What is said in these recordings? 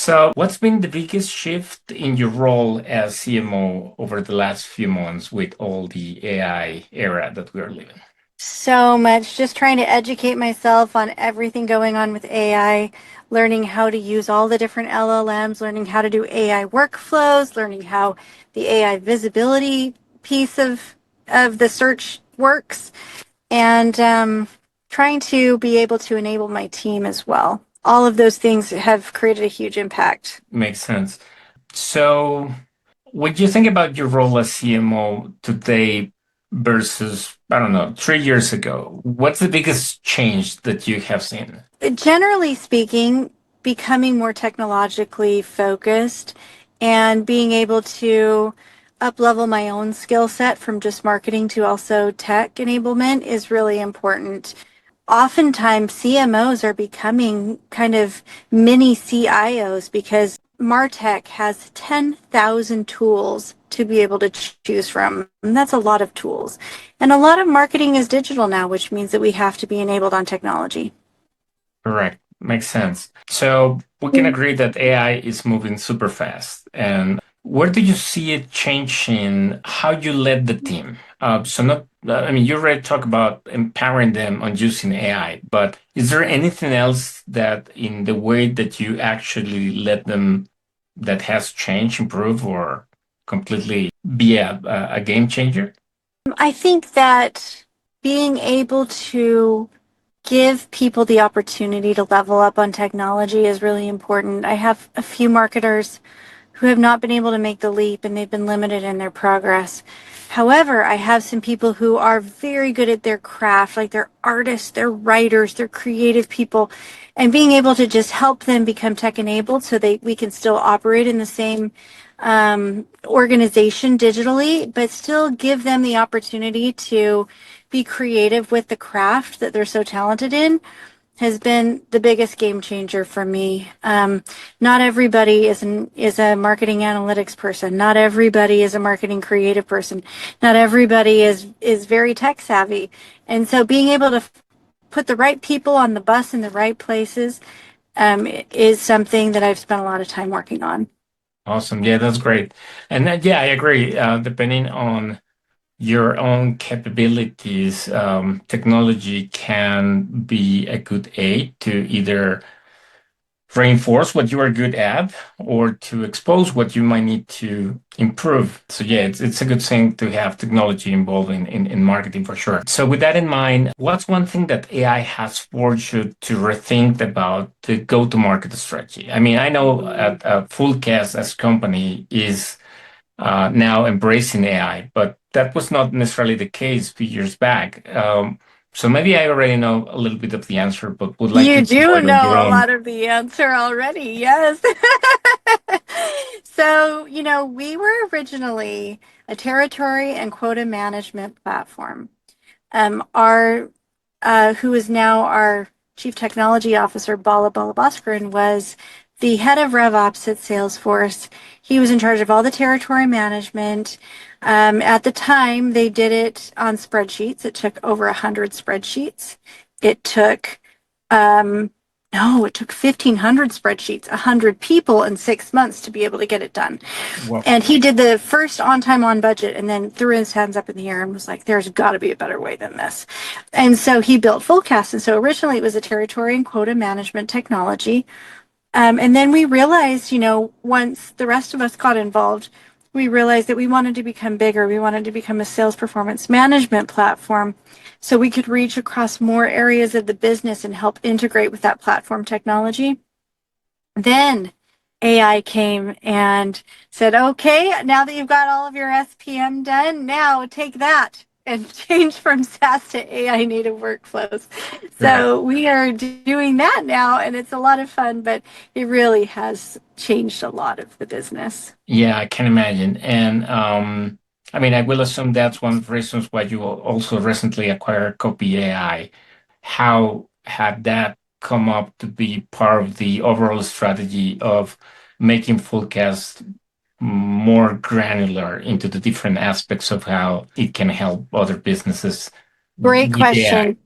So, what's been the biggest shift in your role as CMO over the last few months with all the AI era that we're living? So much. Just trying to educate myself on everything going on with AI, learning how to use all the different LLMs, learning how to do AI workflows, learning how the AI visibility piece of the search works, and trying to be able to enable my team as well. All of those things have created a huge impact. Makes sense. So, when you think about your role as CMO today versus, I don't know, 3 years ago, what's the biggest change that you have seen? Generally speaking, becoming more technologically focused and being able to up level my own skill set from just marketing to also tech enablement is really important. Oftentimes, CMOs are becoming kind of mini CIOs because MarTech has 10,000 tools to be able to choose from. And that's a lot of tools. And a lot of marketing is digital now, which means that we have to be enabled on technology. Correct. Makes sense. So we can agree that AI is moving super fast. And where do you see it changing how you lead the team? So not, I mean, you already talked about empowering them on using AI, but is there anything else that in the way that you actually let them that has changed, improved, or completely be a game changer? I think that being able to give people the opportunity to level up on technology is really important. I have a few marketers who have not been able to make the leap and they've been limited in their progress. However, I have some people who are very good at their craft, like they're artists, they're writers, they're creative people, and being able to just help them become tech enabled so we can still operate in the same organization digitally, but still give them the opportunity to be creative with the craft that they're so talented in has been the biggest game changer for me. Not everybody is a marketing analytics person. Not everybody is a marketing creative person. Not everybody is very tech savvy. And so being able to put the right people on the bus in the right places is something that I've spent a lot of time working on. Awesome. Yeah, that's great. And yeah, I agree. Depending on your own capabilities, technology can be a good aid to either reinforce what you are good at or to expose what you might need to improve. So yeah, it's a good thing to have technology involved in marketing for sure. So with that in mind, what's one thing that AI has forced you to rethink about the go-to-market strategy? I mean, I know at Fullcast as a company is now embracing AI, but that was not necessarily the case a few years back. So maybe I already know a little bit of the answer, but would like You you to do elaborate on your know a own. lot of the answer already, yes. So, we were originally a territory and quota management platform. Our who is now our chief technology officer, Bala Balabaskaran, was the head of RevOps at Salesforce. He was in charge of all the territory management. At the time, they did it on spreadsheets. It took over 100 spreadsheets. It took, um, no, it took 1,500 spreadsheets, 100 people in 6 months to be able to get it done. Well, And he did the first on time, on budget, and then threw his hands up in the air and was like, there's got to be a better way than this. And so he built Fullcast. And so originally it was a territory and quota management technology. And then we realized, once the rest of us got involved, we realized that we wanted to become bigger. We wanted to become a sales performance management platform so we could reach across more areas of the business and help integrate with that platform technology. Then AI came and said, okay, now that you've got all of your SPM done, now take that and change from SaaS to AI native workflows. correct. So we are doing that now, and it's a lot of fun, but it really has changed a lot of the business. Yeah, I can imagine. And I mean, I will assume that's one of the reasons why you also recently acquired Copy AI. How had that come up to be part of the overall strategy of making Fullcast more granular into the different aspects of how it can help other businesses Great with AI? question.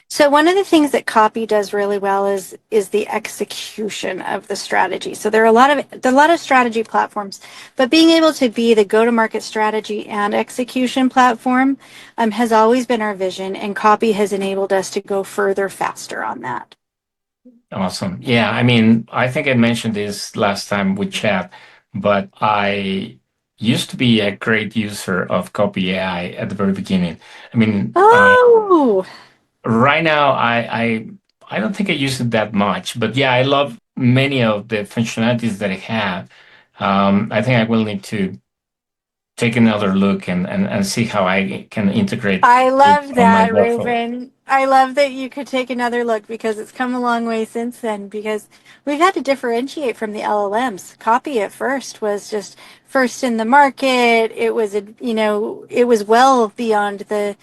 So one of the things that copy does really well is the execution of the strategy. So there are a lot of strategy platforms, but being able to be the go-to-market strategy and execution platform has always been our vision, and copy has enabled us to go further faster on that. Awesome. Yeah, I mean, I think I mentioned this last time we chat, but I used to be a great user of Copy AI at the very beginning. I mean, Oh, right now I don't think I use it that much, but yeah, I love many of the functionalities that it have. I think I will need to take another look and see how I can integrate I it love on my that, workflow. Ruben. I love that you could take another look because it's come a long way since then. Because we've had to differentiate from the LLMs. Copy at first was just first in the market. It was well beyond the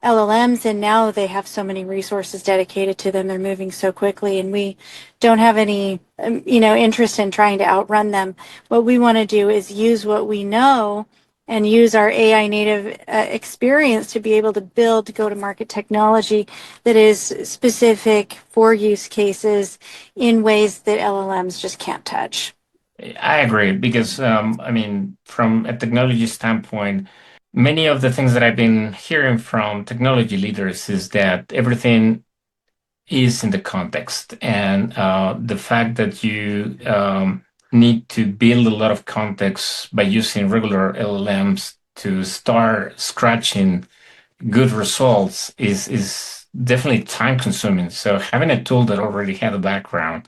LLMs, and now they have so many resources dedicated to them. They're moving so quickly, and we don't have any, interest in trying to outrun them. What we want to do is use what we know and use our AI native experience to be able to build go-to-market technology that is specific for use cases in ways that LLMs just can't touch. I agree because I mean, from a technology standpoint, many of the things that I've been hearing from technology leaders is that everything is in the context, and the fact that you need to build a lot of context by using regular LLMs to start scratching good results is definitely time consuming. So having a tool that already had a background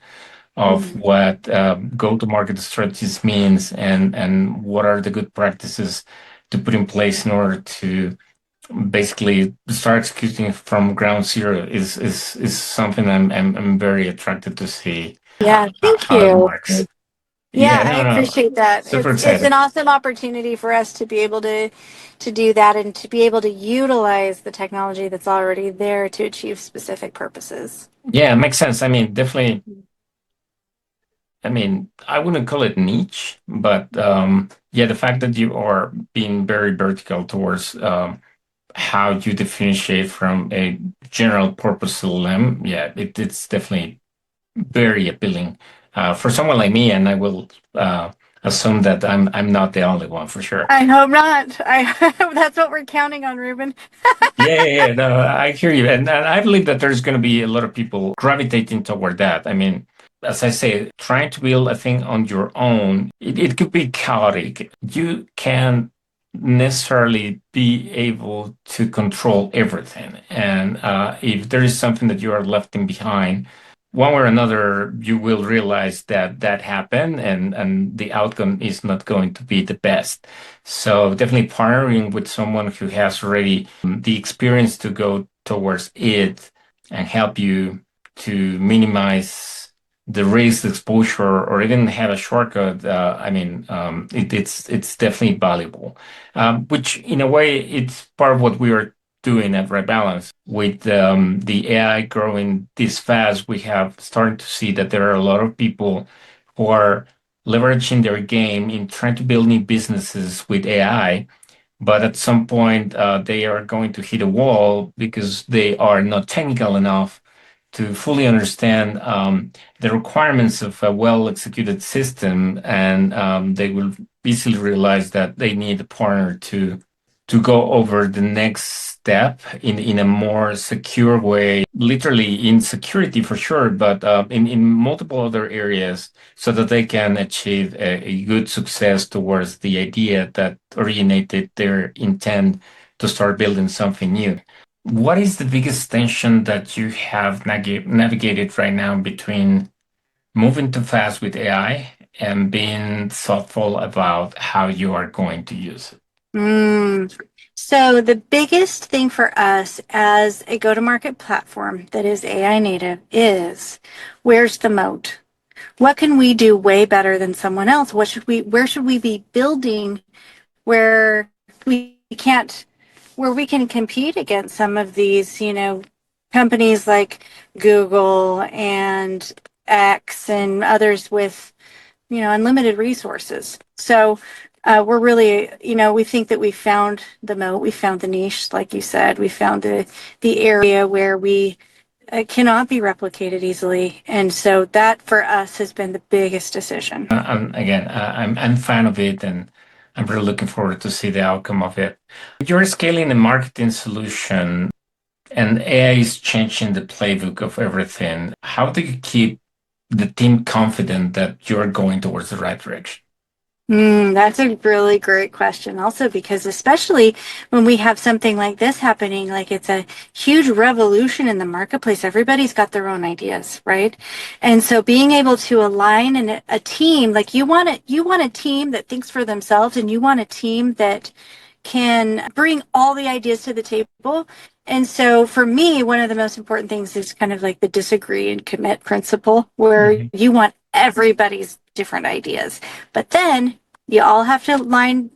of Mhm. what go-to-market strategies means and what are the good practices to put in place in order to basically start executing from ground zero is something I'm very attracted to see Yeah, thank how it you. works. Yeah, Yeah, I no, no, appreciate that. super It's an excited. awesome opportunity for us to be able to do that and to be able to utilize the technology that's already there to achieve specific purposes. Yeah, it makes sense. I mean, definitely. I mean, I wouldn't call it niche, but yeah, the fact that you are being very vertical towards how you differentiate from a general purpose LLM, yeah, it's definitely very appealing for someone like me, and I will assume that I'm not the only one for sure. I hope not. That's what we're counting on, Ruben. Yeah. No, I hear you, and I believe that there's going to be a lot of people gravitating toward that. I mean, as I say, trying to build a thing on your own, it could be chaotic. You can't necessarily be able to control everything, and if there is something that you are left in behind, one way or another, you will realize that that happened, and the outcome is not going to be the best. So definitely partnering with someone who has already the experience to go towards it and help you to minimize the risk exposure or even have a shortcut. I mean, it's definitely valuable. Which in a way it's part of what we are doing at Rebalance with the AI growing this fast. We have started to see that there are a lot of people who are leveraging their game in trying to build new businesses with AI, but at some point they are going to hit a wall because they are not technical enough to fully understand the requirements of a well-executed system, and they will easily realize that they need a partner to go over the next step in a more secure way, literally in security for sure, but in multiple other areas so that they can achieve a good success towards the idea that originated their intent to start building something new. What is the biggest tension that you have navigated right now between moving too fast with AI and being thoughtful about how you are going to use it? Mm. So the biggest thing for us as a go-to-market platform that is AI native is where's the moat? What can we do way better than someone else? Where should we be building where we can't, where we can compete against some of these, companies like Google and X and others with, unlimited resources. So we're really, we think that we found the moat, we found the niche, like you said, we found the area where we cannot be replicated easily. And so that for us has been the biggest decision. And again, I'm a fan of it, and I'm really looking forward to see the outcome of it. You're scaling a marketing solution, and AI is changing the playbook of everything. How do you keep the team confident that you're going towards the right direction? That's a really great question. Also, because especially when we have something like this happening, like it's a huge revolution in the marketplace, everybody's got their own ideas, right? And so being able to align in a team, like you want a team that thinks for themselves, and you want a team that can bring all the ideas to the table. And so for me, one of the most important things is kind of like the disagree and commit principle, where Mhm. you want everybody's different ideas. But then you all have to align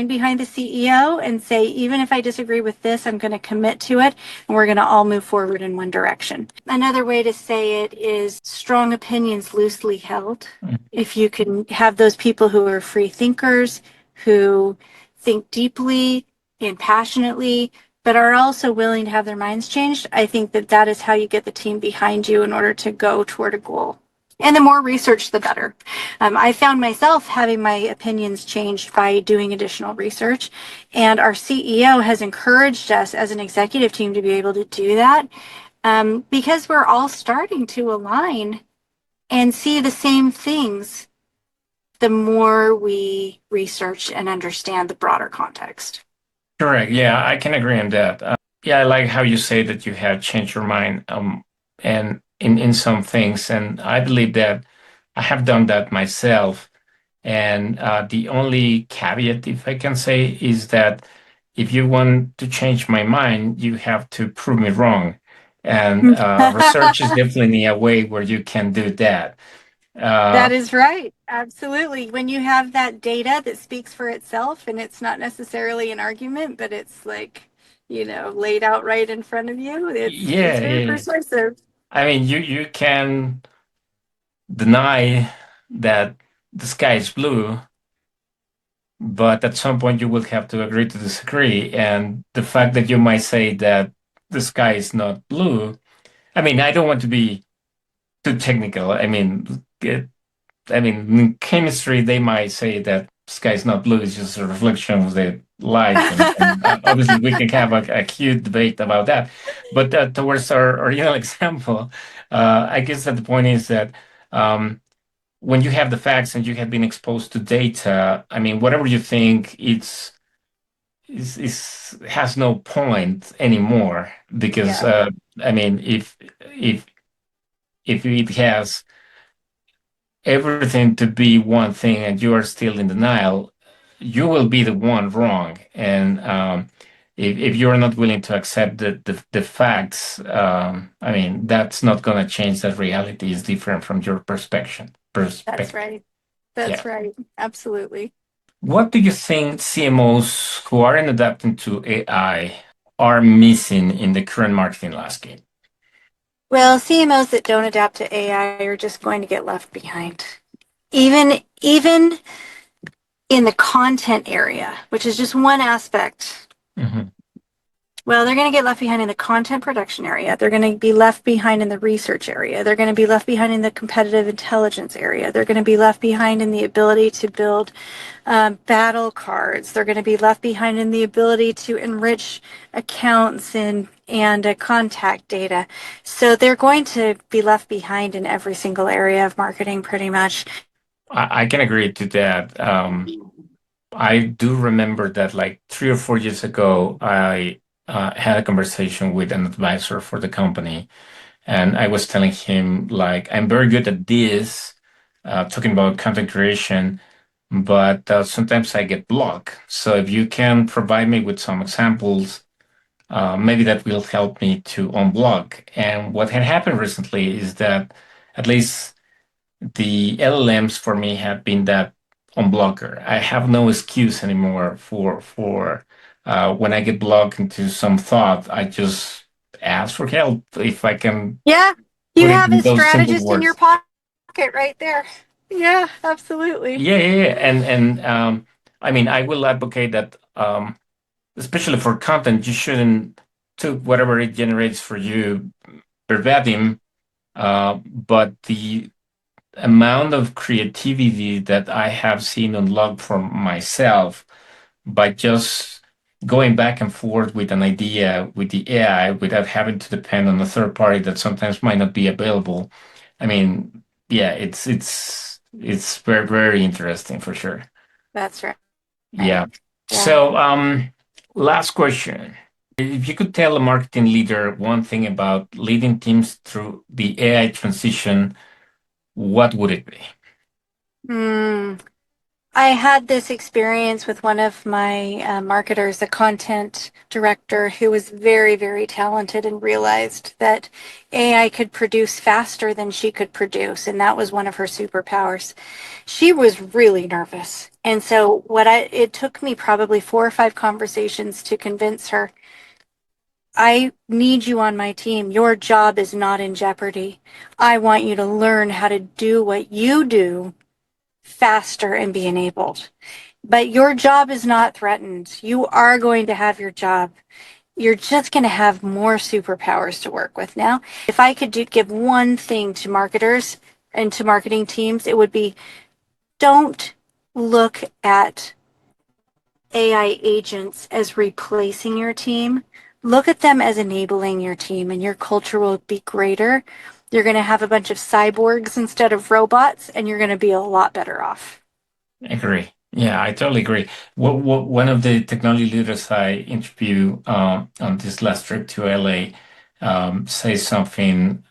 behind the CEO and say, even if I disagree with this, I'm going to commit to it, and we're going to all move forward in one direction. Another way to say it is strong opinions loosely held. If you can have those people who are free thinkers, who think deeply and passionately, but are also willing to have their minds changed, I think that that is how you get the team behind you in order to go toward a goal. And the more research, the better. I found myself having my opinions changed by doing additional research, and our CEO has encouraged us as an executive team to be able to do that, because we're all starting to align and see the same things the more we research and understand the broader context. Correct. Yeah, I can agree on that. Yeah, I like how you say that you have changed your mind, and in some things, and I believe that I have done that myself. And the only caveat, if I can say, is that if you want to change my mind, you have to prove me wrong. And research is definitely a way where you can do that. Uh, That is right. Absolutely. When you have that data that speaks for itself, and it's not necessarily an argument, but it's like, laid out right in front of you, it's yeah, very yeah. persuasive. I mean, you can deny that the sky is blue, but at some point you will have to agree to disagree. And the fact that you might say that the sky is not blue, I mean, I don't want to be too technical. I mean, in chemistry, they might say that sky is not blue; it's just a reflection of the light, and obviously we can have a huge debate about that. But towards our original example, I guess that the point is that um, when you have the facts and you have been exposed to data, I mean, whatever you think, is has no point anymore because Yeah, I mean, if if it has everything to be one thing and you are still in denial, you will be the one wrong. And if you're not willing to accept the facts, I mean, that's not going to change that reality is different from your perspective. that's Perspective. right. Yeah. That's right. Absolutely. What do you think CMOs who aren't adapting to AI are missing in the current marketing landscape? Well, CMOs that don't adapt to AI are just going to get left behind. Even in the content area, which is just one aspect. Mhm. Well, they're going to get left behind in the content production area. They're going to be left behind in the research area. They're going to be left behind in the competitive intelligence area. They're going to be left behind in the ability to build battle cards. They're going to be left behind in the ability to enrich accounts and contact data. So they're going to be left behind in every single area of marketing, pretty much. I can agree to that. I do remember that like 3 or 4 years ago, I had a conversation with an advisor for the company, and I was telling him like I'm very good at this, talking about content creation, but sometimes I get blocked. So if you can provide me with some examples, maybe that will help me to unblock. And what had happened recently is that at least the LLMs for me have been that unblocker. I have no excuse anymore for when I get blocked into some thought, I just ask for help if I can Yeah, you put it have in a those simple strategist in your words. pocket right there. Yeah, absolutely. Yeah, yeah, yeah. And I mean, I will advocate that, especially for content, you shouldn't take whatever it generates for you verbatim, but the amount of creativity that I have seen unlocked for myself by just going back and forth with an idea with the AI without having to depend on a third party that sometimes might not be available. I mean, yeah, it's very, very interesting for sure. That's right. Yeah. Yeah. So, last question. If you could tell a marketing leader one thing about leading teams through the AI transition, what would it be? Hmm. I had this experience with one of my marketers, a content director who was very, very talented and realized that AI could produce faster than she could produce. And that was one of her superpowers. She was really nervous. And so it took me probably 4 or 5 conversations to convince her, I need you on my team. Your job is not in jeopardy. I want you to learn how to do what you do faster and be enabled. But your job is not threatened. You are going to have your job. You're just going to have more superpowers to work with now. If I could give one thing to marketers and to marketing teams, it would be don't look at AI agents as replacing your team. Look at them as enabling your team, and your culture will be greater. You're going to have a bunch of cyborgs instead of robots, and you're going to be a lot better off. Agree. Yeah, I totally agree. One of the technology leaders I interview on this last trip to LA says something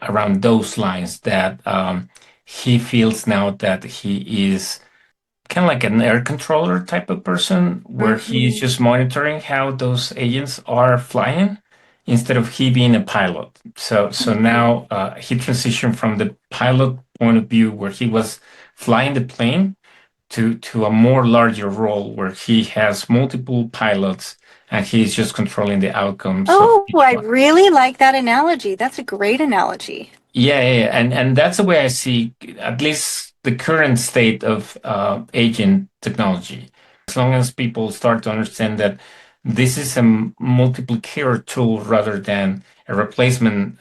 around those lines that he feels now that he is kind of like an air controller type of person where he's Mm-hmm. just monitoring how those agents are flying instead of he being a pilot. So now he transitioned from the pilot point of view where he was flying the plane to a more larger role where he has multiple pilots and he's just controlling the outcomes of Oh, each I one. really like that analogy. That's a great analogy. Yeah. And that's the way I see at least the current state of agent technology. As long as people start to understand that this is a multiplicator tool rather than a replacement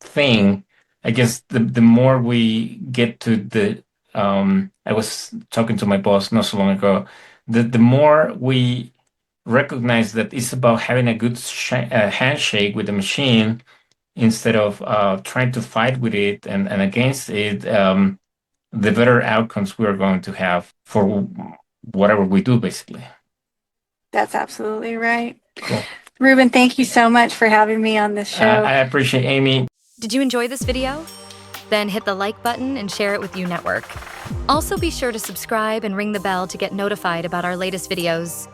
thing, I guess the more we get to I was talking to my boss not so long ago, the more we recognize that it's about having a good handshake with the machine instead of trying to fight with it and against it, the better outcomes we're going to have for whatever we do, basically. That's absolutely right. Cool. Ruben, thank you so much for having me on this show. I appreciate Amy. Did you enjoy this video? Then hit the like button and share it with your network. Also be sure to subscribe and ring the bell to get notified about our latest videos.